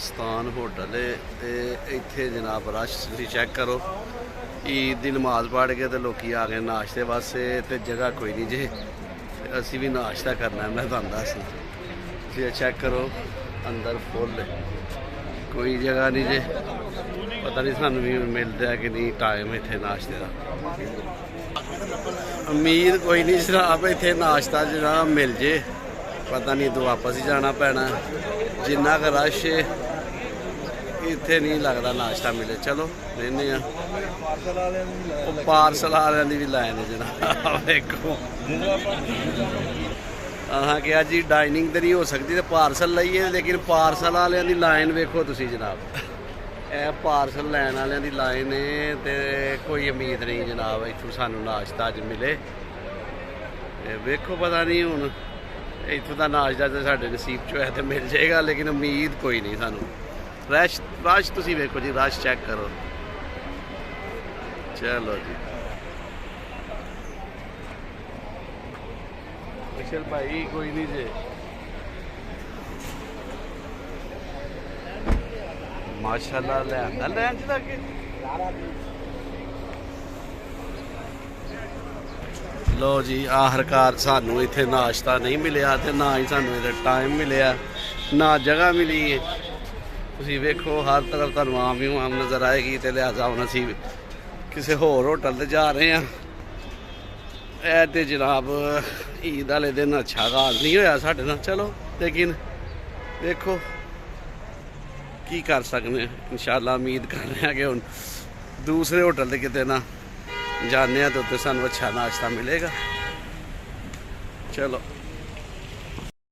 Mastan hotel है ते इत्थे जनाब रश तुसीं चेक करो। ईद की नमाज पढ़ के तो लोग आ गए नाश्ते वास्ते ते जगह कोई नहीं जे असी भी नाश्ता करना है। मैं तुहानूं दसदा तुसीं चेक करो अंदर फुल कोई जगह नहीं जे पता नहीं सानूं भी मिलदा कि नहीं टाइम इत्थे नाश्ते का। उम्मीद कोई नहीं जनाब इत्थे नाश्ता जनाब मिल जे पता नहीं तो वापस ही जाना पैना जिन्ना क रश इत्थे नहीं लगता नाश्ता मिले। चलो लेने पार्सल वाले की भी लाइन है जनाब देखो। हाँ क्या जी डाइनिंग तो नहीं हो सकती तो पार्सल लाइए लेकिन पार्सल वाले की लाइन वेखो तुसी जनाब। ए पार्सल लैन वाले की लाइन है तो कोई उम्मीद नहीं जनाब इत्थों सानू नाश्ता अज मिले। वेखो पता नहीं हुण इत्थों का नाश्ता तो साढ़े नसीब चो है तो मिल जाएगा लेकिन उम्मीद कोई नहीं सानू। रश रश तुसी वेखो जी रश चेक करो। चलो जी कुशल भाई कोई नहीं जे माशाल्लाह लिया लैंच तक लो जी आखिरकार सानू इत्थे नाश्ता नहीं मिलिया ते ना ही सानू इत्थे टाइम मिलिया ना जगह मिली है। तुसीं वेखो हर तरफ तुहानू आम ही आम नज़र आएगी तो लिहाजा हुण असीं किसी होर होटल ते जा रहे हैं। ए ते जनाब ईद वाले दिन अच्छा गाल नहीं होया साडे नाल। चलो लेकिन देखो की कर सकने इंशाअल्लाह उम्मीद कर रहे हैं कि हुण दूसरे होटल ते किते ना जाने तो उत्थे सानू अच्छा नाश्ता मिलेगा। चलो